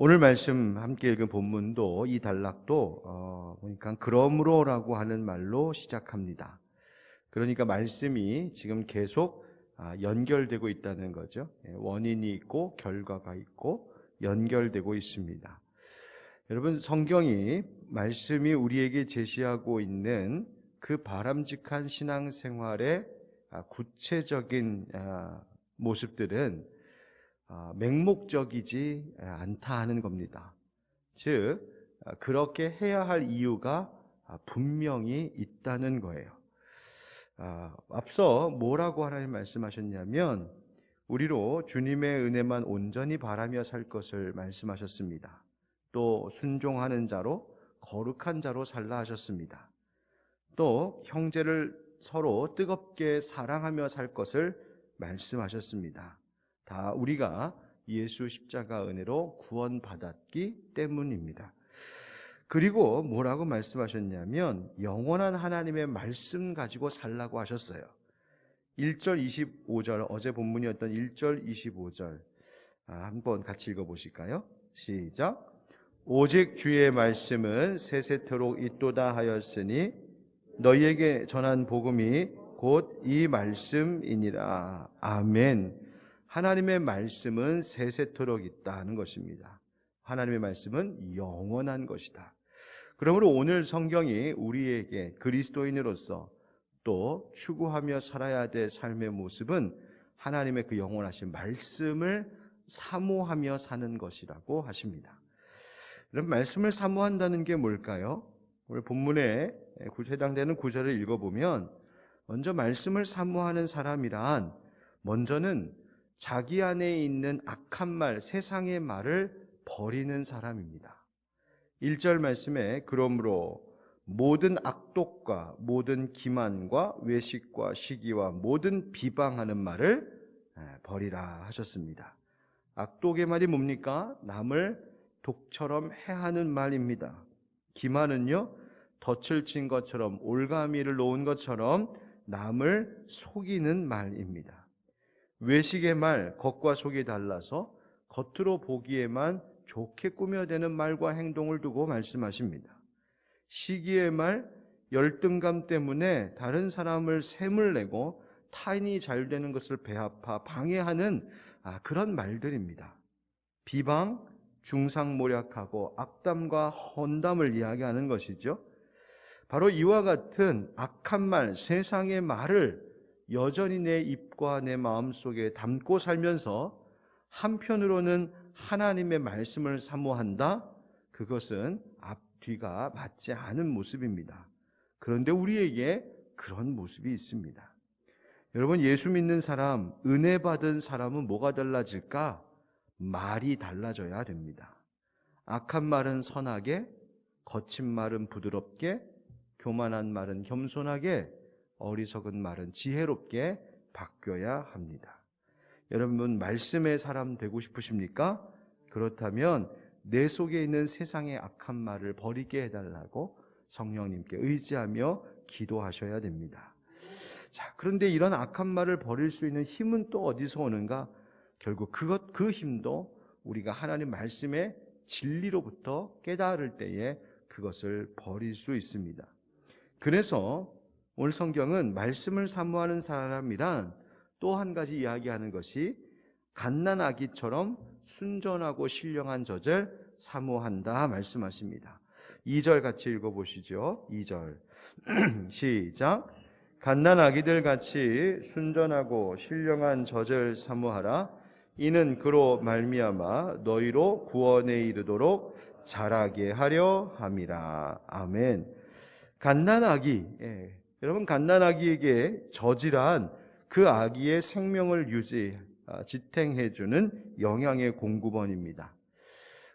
오늘 말씀 함께 읽은 본문도 이 단락도 보니까 그러므로라고 하는 말로 시작합니다. 그러니까 말씀이 지금 계속 연결되고 있다는 거죠. 원인이 있고 결과가 있고 연결되고 있습니다. 여러분, 성경이 말씀이 우리에게 제시하고 있는 그 바람직한 신앙생활의 구체적인 모습들은 맹목적이지 않다 하는 겁니다. 즉, 그렇게 해야 할 이유가 분명히 있다는 거예요. 앞서 뭐라고 하나님 말씀하셨냐면 우리로 주님의 은혜만 온전히 바라며 살 것을 말씀하셨습니다. 또 순종하는 자로 거룩한 자로 살라 하셨습니다. 또 형제를 서로 뜨겁게 사랑하며 살 것을 말씀하셨습니다. 다 우리가 예수 십자가 은혜로 구원받았기 때문입니다. 그리고 뭐라고 말씀하셨냐면 영원한 하나님의 말씀 가지고 살라고 하셨어요. 1절 25절, 어제 본문이었던 1절 25절 한번 같이 읽어보실까요? 시작. 오직 주의 말씀은 세세토록 있도다 하였으니 너희에게 전한 복음이 곧 이 말씀이니라. 아멘. 하나님의 말씀은 세세토록 있다는 것입니다. 하나님의 말씀은 영원한 것이다. 그러므로 오늘 성경이 우리에게 그리스도인으로서 또 추구하며 살아야 될 삶의 모습은 하나님의 그 영원하신 말씀을 사모하며 사는 것이라고 하십니다. 그럼 말씀을 사모한다는 게 뭘까요? 오늘 본문에 해당되는 구절을 읽어보면 먼저 말씀을 사모하는 사람이란 먼저는 자기 안에 있는 악한 말, 세상의 말을 버리는 사람입니다. 1절 말씀에 그러므로 모든 악독과 모든 기만과 외식과 시기와 모든 비방하는 말을 버리라 하셨습니다. 악독의 말이 뭡니까? 남을 독처럼 해하는 말입니다. 기만은요, 덫을 친 것처럼 올가미를 놓은 것처럼 남을 속이는 말입니다. 외식의 말, 겉과 속이 달라서 겉으로 보기에만 좋게 꾸며대는 말과 행동을 두고 말씀하십니다. 시기의 말, 열등감 때문에 다른 사람을 샘을 내고 타인이 잘 되는 것을 배아파 방해하는 그런 말들입니다. 비방, 중상모략하고 악담과 헌담을 이야기하는 것이죠. 바로 이와 같은 악한 말, 세상의 말을 여전히 내 입과 내 마음속에 담고 살면서 한편으로는 하나님의 말씀을 사모한다? 그것은 앞뒤가 맞지 않은 모습입니다. 그런데 우리에게 그런 모습이 있습니다. 여러분, 예수 믿는 사람, 은혜 받은 사람은 뭐가 달라질까? 말이 달라져야 됩니다. 악한 말은 선하게, 거친 말은 부드럽게, 교만한 말은 겸손하게, 어리석은 말은 지혜롭게 바뀌어야 합니다. 여러분, 말씀의 사람 되고 싶으십니까? 그렇다면 내 속에 있는 세상의 악한 말을 버리게 해달라고 성령님께 의지하며 기도하셔야 됩니다. 자, 그런데 이런 악한 말을 버릴 수 있는 힘은 또 어디서 오는가? 결국 그 힘도 우리가 하나님 말씀의 진리로부터 깨달을 때에 그것을 버릴 수 있습니다. 그래서 오늘 성경은 말씀을 사모하는 사람이란 또 한 가지 이야기하는 것이 갓난아기처럼 순전하고 신령한 젖을 사모한다 말씀하십니다. 2절 같이 읽어보시죠. 2절 시작. 갓난아기들 같이 순전하고 신령한 젖을 사모하라. 이는 그로 말미암아 너희로 구원에 이르도록 자라게 하려 함이라. 아멘. 갓난아기, 여러분, 갓난아기에게 젖이란 그 아기의 생명을 지탱해주는 영양의 공급원입니다.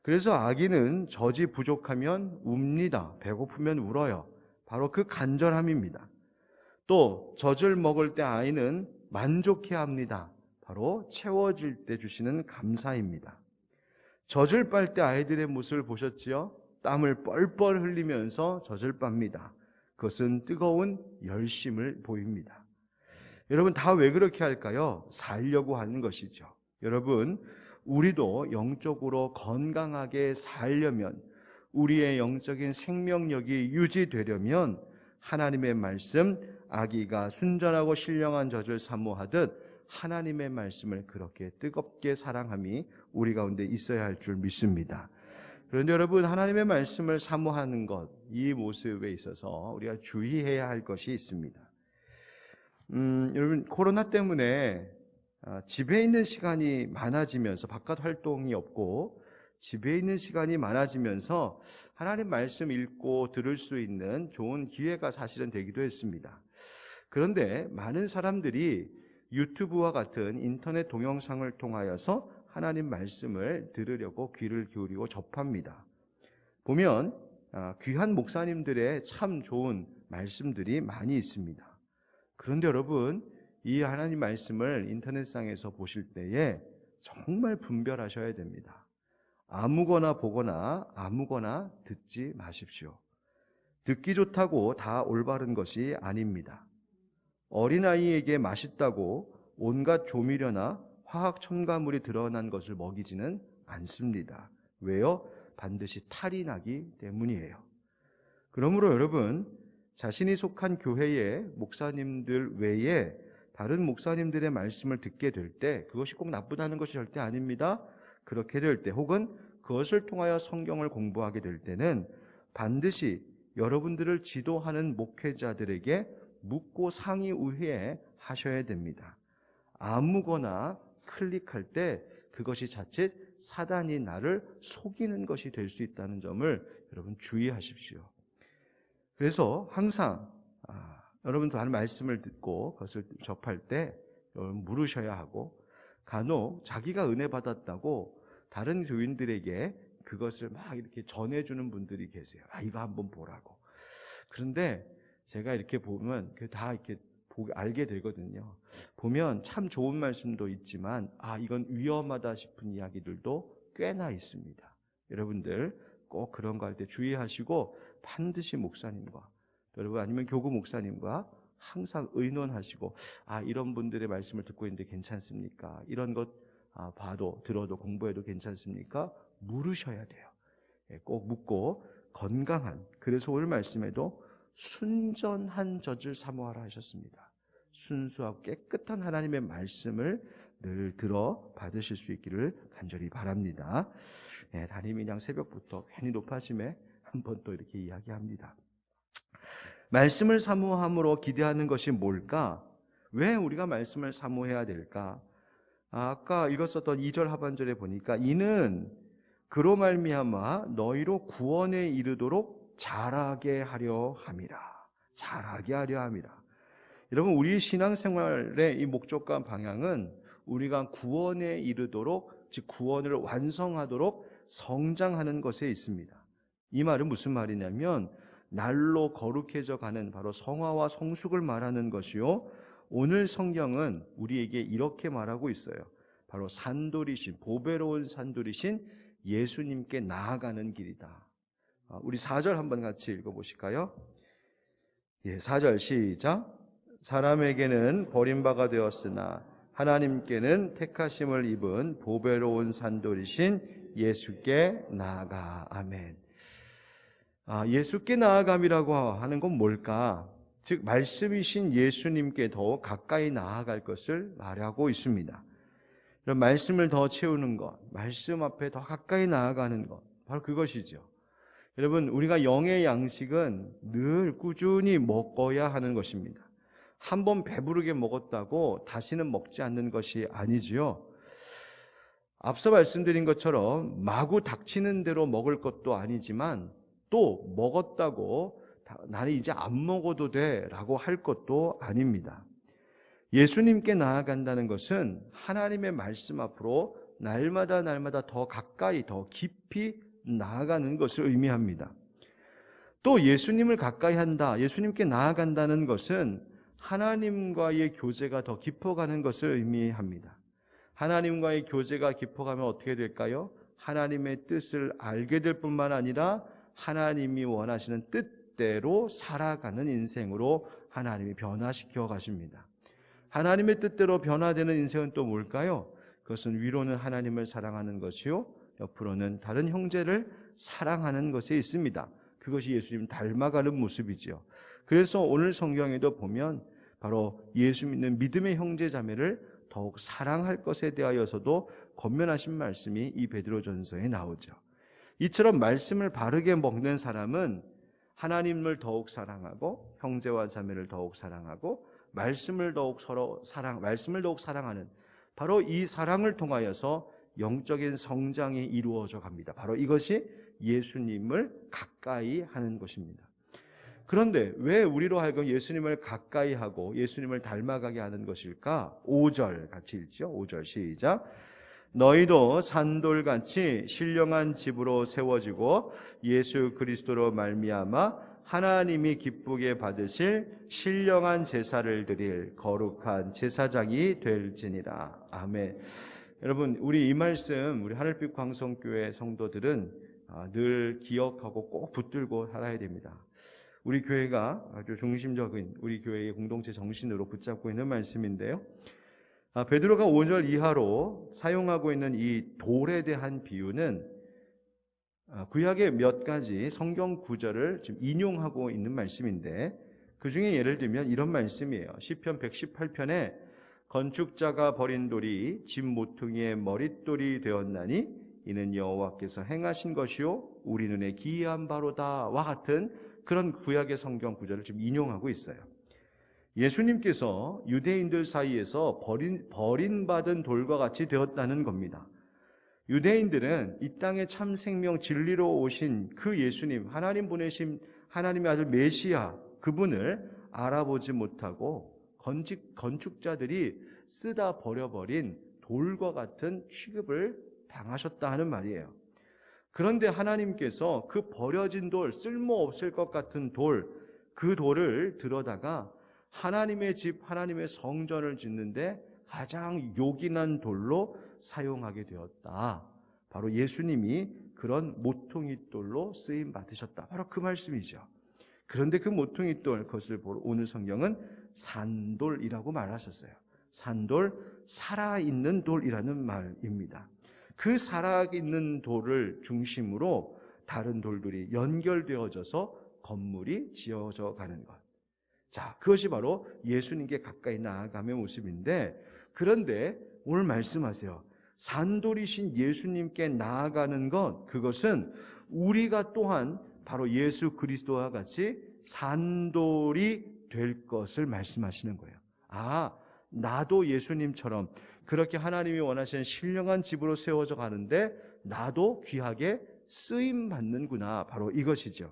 그래서 아기는 젖이 부족하면 웁니다. 배고프면 울어요. 바로 그 간절함입니다. 또 젖을 먹을 때 아이는 만족해합니다. 바로 채워질 때 주시는 감사입니다. 젖을 빨 때 아이들의 모습을 보셨지요? 땀을 뻘뻘 흘리면서 젖을 빱니다. 그것은 뜨거운 열심을 보입니다. 여러분, 다 왜 그렇게 할까요? 살려고 하는 것이죠. 여러분, 우리도 영적으로 건강하게 살려면, 우리의 영적인 생명력이 유지되려면 하나님의 말씀, 아기가 순전하고 신령한 젖을 사모하듯 하나님의 말씀을 그렇게 뜨겁게 사랑함이 우리 가운데 있어야 할 줄 믿습니다. 그런데 여러분, 하나님의 말씀을 사모하는 것, 이 모습에 있어서 우리가 주의해야 할 것이 있습니다. 여러분, 코로나 때문에 집에 있는 시간이 많아지면서, 바깥 활동이 없고 집에 있는 시간이 많아지면서 하나님 말씀 읽고 들을 수 있는 좋은 기회가 사실은 되기도 했습니다. 그런데 많은 사람들이 유튜브와 같은 인터넷 동영상을 통하여서 하나님 말씀을 들으려고 귀를 기울이고 접합니다. 보면 귀한 목사님들의 참 좋은 말씀들이 많이 있습니다. 그런데 여러분, 이 하나님 말씀을 인터넷상에서 보실 때에 정말 분별하셔야 됩니다. 아무거나 보거나 아무거나 듣지 마십시오. 듣기 좋다고 다 올바른 것이 아닙니다. 어린아이에게 맛있다고 온갖 조미료나 화학 첨가물이 드러난 것을 먹이지는 않습니다. 왜요? 반드시 탈이 나기 때문이에요. 그러므로 여러분, 자신이 속한 교회의 목사님들 외에 다른 목사님들의 말씀을 듣게 될 때 그것이 꼭 나쁘다는 것이 절대 아닙니다. 그렇게 될 때, 혹은 그것을 통하여 성경을 공부하게 될 때는 반드시 여러분들을 지도하는 목회자들에게 묻고 상의 후에 하셔야 됩니다. 아무거나 클릭할 때 그것이 자칫 사단이 나를 속이는 것이 될 수 있다는 점을 여러분 주의하십시오. 그래서 항상 여러분도 하는 말씀을 듣고 그것을 접할 때 여러분 물으셔야 하고, 간혹 자기가 은혜 받았다고 다른 교인들에게 그것을 막 이렇게 전해주는 분들이 계세요. 이거 한번 보라고. 그런데 제가 이렇게 보면 다 이렇게 알게 되거든요. 보면 참 좋은 말씀도 있지만 이건 위험하다 싶은 이야기들도 꽤나 있습니다. 여러분들 꼭 그런 거 할 때 주의하시고 반드시 목사님과, 여러분 아니면 교구 목사님과 항상 의논하시고, 이런 분들의 말씀을 듣고 있는데 괜찮습니까? 이런 것 봐도 들어도 공부해도 괜찮습니까? 물으셔야 돼요. 꼭 묻고 건강한, 그래서 오늘 말씀에도 순전한 젖을 사모하라 하셨습니다. 순수하고 깨끗한 하나님의 말씀을 늘 들어 받으실 수 있기를 간절히 바랍니다. 담임이 그냥 새벽부터 괜히 높아짐에 한번 또 이렇게 이야기합니다. 말씀을 사모함으로 기대하는 것이 뭘까? 왜 우리가 말씀을 사모해야 될까? 아까 읽었었던 2절 하반절에 보니까 이는 그로 말미암아 너희로 구원에 이르도록 자라게 하려 함이라. 자라게 하려 함이라. 여러분, 우리 신앙생활의 이 목적과 방향은 우리가 구원에 이르도록, 즉 구원을 완성하도록 성장하는 것에 있습니다. 이 말은 무슨 말이냐면 날로 거룩해져 가는 바로 성화와 성숙을 말하는 것이요, 오늘 성경은 우리에게 이렇게 말하고 있어요. 바로 산돌이신, 보배로운 산돌이신 예수님께 나아가는 길이다. 우리 4절 한번 같이 읽어보실까요? 4절 시작. 사람에게는 버림바가 되었으나 하나님께는 택하심을 입은 보배로운 산돌이신 예수께 나아가. 아멘. 예수께 나아감이라고 하는 건 뭘까? 즉 말씀이신 예수님께 더 가까이 나아갈 것을 말하고 있습니다. 이런 말씀을 더 채우는 것, 말씀 앞에 더 가까이 나아가는 것, 바로 그것이죠. 여러분, 우리가 영의 양식은 늘 꾸준히 먹어야 하는 것입니다. 한번 배부르게 먹었다고 다시는 먹지 않는 것이 아니지요. 앞서 말씀드린 것처럼 마구 닥치는 대로 먹을 것도 아니지만, 또 먹었다고 나는 이제 안 먹어도 돼 라고 할 것도 아닙니다. 예수님께 나아간다는 것은 하나님의 말씀 앞으로 날마다 더 가까이, 더 깊이 나아가는 것을 의미합니다. 또 예수님을 가까이 한다, 예수님께 나아간다는 것은 하나님과의 교제가 더 깊어가는 것을 의미합니다. 하나님과의 교제가 깊어가면 어떻게 될까요? 하나님의 뜻을 알게 될 뿐만 아니라 하나님이 원하시는 뜻대로 살아가는 인생으로 하나님이 변화시켜 가십니다. 하나님의 뜻대로 변화되는 인생은 또 뭘까요? 그것은 위로는 하나님을 사랑하는 것이요, 옆으로는 다른 형제를 사랑하는 것에 있습니다. 그것이 예수님 닮아가는 모습이지요. 그래서 오늘 성경에도 보면 바로 예수 믿는 믿음의 형제 자매를 더욱 사랑할 것에 대하여서도 권면하신 말씀이 이 베드로전서에 나오죠. 이처럼 말씀을 바르게 먹는 사람은 하나님을 더욱 사랑하고 형제와 자매를 더욱 사랑하고 말씀을 더욱 사랑하는 바로 이 사랑을 통하여서 영적인 성장이 이루어져 갑니다. 바로 이것이 예수님을 가까이 하는 것입니다. 그런데 왜 우리로 하여금 예수님을 가까이 하고 예수님을 닮아가게 하는 것일까? 5절 같이 읽죠. 5절 시작. 너희도 산돌같이 신령한 집으로 세워지고 예수 그리스도로 말미암아 하나님이 기쁘게 받으실 신령한 제사를 드릴 거룩한 제사장이 될지니라. 아멘. 여러분, 우리 이 말씀 우리 하늘빛 광성교회 성도들은 늘 기억하고 꼭 붙들고 살아야 됩니다. 우리 교회가 아주 중심적인 우리 교회의 공동체 정신으로 붙잡고 있는 말씀인데요. 베드로가 5절 이하로 사용하고 있는 이 돌에 대한 비유는 구약의 몇 가지 성경 구절을 지금 인용하고 있는 말씀인데, 그 중에 예를 들면 이런 말씀이에요. 시편 118편에 건축자가 버린 돌이 집 모퉁이의 머릿돌이 되었나니 이는 여호와께서 행하신 것이요 우리 눈에 기이한 바로다와 같은 그런 구약의 성경 구절을 지금 인용하고 있어요. 예수님께서 유대인들 사이에서 버림받은 돌과 같이 되었다는 겁니다. 유대인들은 이 땅에 참 생명 진리로 오신 그 예수님, 하나님 보내신 하나님의 아들 메시아, 그분을 알아보지 못하고 건축자들이 쓰다 버려버린 돌과 같은 취급을 당하셨다 하는 말이에요. 그런데 하나님께서 그 버려진 돌, 쓸모없을 것 같은 돌, 그 돌을 들여다가 하나님의 집, 하나님의 성전을 짓는데 가장 요긴한 돌로 사용하게 되었다. 바로 예수님이 그런 모퉁이 돌로 쓰임 받으셨다. 바로 그 말씀이죠. 그런데 그 모퉁이 돌, 그것을 보러 오늘 성경은 산돌이라고 말하셨어요. 산돌, 살아있는 돌이라는 말입니다. 그 살아있는 돌을 중심으로 다른 돌들이 연결되어져서 건물이 지어져 가는 것. 자, 그것이 바로 예수님께 가까이 나아감의 모습인데, 그런데 오늘 말씀하세요. 산돌이신 예수님께 나아가는 것, 그것은 우리가 또한 바로 예수 그리스도와 같이 산돌이 될 것을 말씀하시는 거예요. 나도 예수님처럼 그렇게 하나님이 원하시는 신령한 집으로 세워져 가는데 나도 귀하게 쓰임 받는구나. 바로 이것이죠.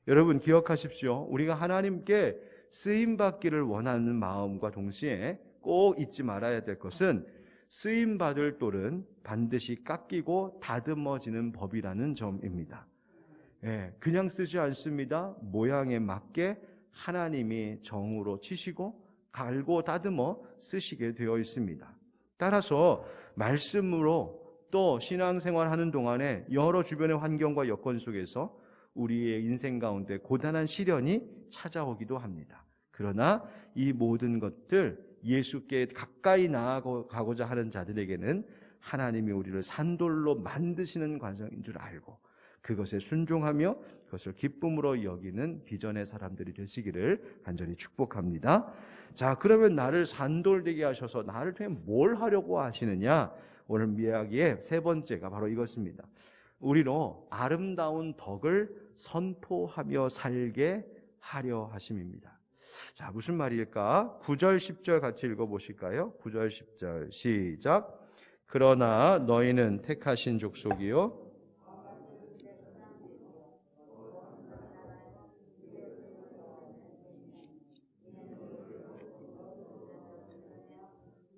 여러분 기억하십시오. 우리가 하나님께 쓰임 받기를 원하는 마음과 동시에 꼭 잊지 말아야 될 것은 쓰임 받을 돌은 반드시 깎이고 다듬어지는 법이라는 점입니다. 그냥 쓰지 않습니다. 모양에 맞게 하나님이 정으로 치시고 갈고 다듬어 쓰시게 되어 있습니다. 따라서 말씀으로 또 신앙생활하는 동안에 여러 주변의 환경과 여건 속에서 우리의 인생 가운데 고단한 시련이 찾아오기도 합니다. 그러나 이 모든 것들 예수께 가까이 나아가고자 하는 자들에게는 하나님이 우리를 산돌로 만드시는 과정인 줄 알고 그것에 순종하며 그것을 기쁨으로 여기는 비전의 사람들이 되시기를 간절히 축복합니다. 자, 그러면 나를 산돌 되게 하셔서 나를 통해 뭘 하려고 하시느냐? 오늘 이야기의 세 번째가 바로 이것입니다. 우리로 아름다운 덕을 선포하며 살게 하려 하심입니다. 자, 무슨 말일까? 9절 10절 같이 읽어보실까요? 9절 10절 시작. 그러나 너희는 택하신 족속이요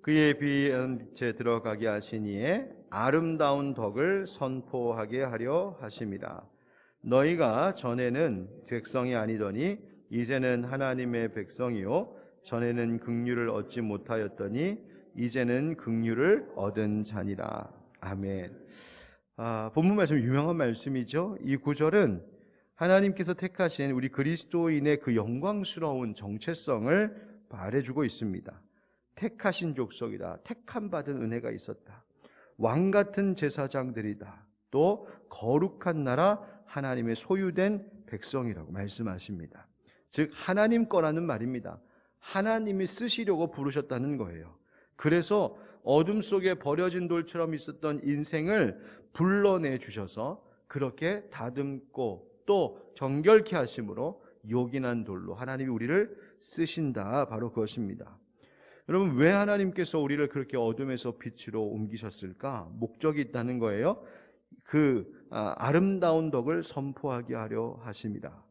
그의 비은 빛에 들어가게 하시니에 아름다운 덕을 선포하게 하려 하심이라. 너희가 전에는 백성이 아니더니 이제는 하나님의 백성이요 전에는 긍휼을 얻지 못하였더니 이제는 긍휼을 얻은 자니라. 아멘. 본문 말씀 유명한 말씀이죠. 이 구절은 하나님께서 택하신 우리 그리스도인의 그 영광스러운 정체성을 말해주고 있습니다. 택하신 족속이다. 택함 받은 은혜가 있었다. 왕 같은 제사장들이다. 또 거룩한 나라, 하나님의 소유된 백성이라고 말씀하십니다. 즉 하나님 거라는 말입니다. 하나님이 쓰시려고 부르셨다는 거예요. 그래서 어둠 속에 버려진 돌처럼 있었던 인생을 불러내 주셔서 그렇게 다듬고 또 정결케 하심으로 요긴한 돌로 하나님이 우리를 쓰신다. 바로 그것입니다. 여러분, 왜 하나님께서 우리를 그렇게 어둠에서 빛으로 옮기셨을까? 목적이 있다는 거예요. 아름다운 덕을 선포하게 하려 하십니다.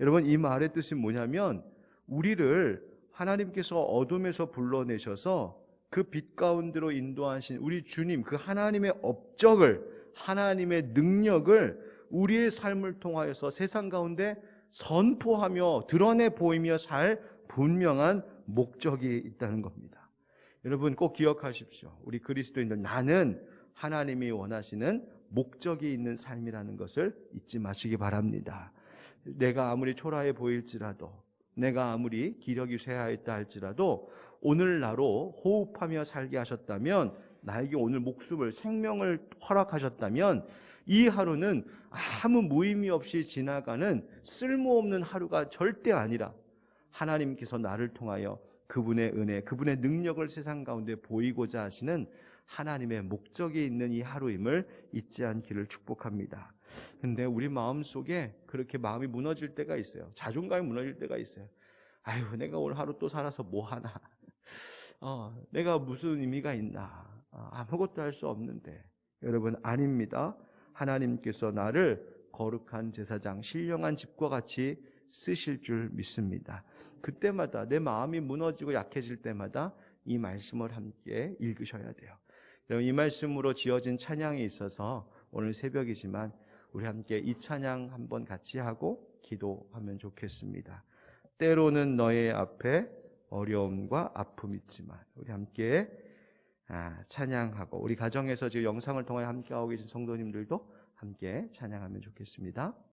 여러분, 이 말의 뜻이 뭐냐면 우리를 하나님께서 어둠에서 불러내셔서 그 빛 가운데로 인도하신 우리 주님, 그 하나님의 업적을, 하나님의 능력을 우리의 삶을 통하여서 세상 가운데 선포하며 드러내 보이며 살 분명한 목적이 있다는 겁니다. 여러분 꼭 기억하십시오. 우리 그리스도인들, 나는 하나님이 원하시는 목적이 있는 삶이라는 것을 잊지 마시기 바랍니다. 내가 아무리 초라해 보일지라도, 내가 아무리 기력이 쇠하였다 할지라도 오늘 나로 호흡하며 살게 하셨다면, 나에게 오늘 목숨을, 생명을 허락하셨다면 이 하루는 아무 무의미 없이 지나가는 쓸모없는 하루가 절대 아니라 하나님께서 나를 통하여 그분의 은혜, 그분의 능력을 세상 가운데 보이고자 하시는 하나님의 목적이 있는 이 하루임을 잊지 않기를 축복합니다. 근데 우리 마음속에 그렇게 마음이 무너질 때가 있어요. 자존감이 무너질 때가 있어요. 아유, 내가 오늘 하루 또 살아서 뭐 하나? 내가 무슨 의미가 있나? 아무것도 할 수 없는데. 여러분, 아닙니다. 하나님께서 나를 거룩한 제사장, 신령한 집과 같이 쓰실 줄 믿습니다. 그때마다 내 마음이 무너지고 약해질 때마다 이 말씀을 함께 읽으셔야 돼요. 이 말씀으로 지어진 찬양이 있어서 오늘 새벽이지만 우리 함께 이 찬양 한번 같이 하고 기도하면 좋겠습니다. 때로는 너의 앞에 어려움과 아픔이 있지만, 우리 함께 찬양하고, 우리 가정에서 지금 영상을 통해 함께하고 계신 성도님들도 함께 찬양하면 좋겠습니다.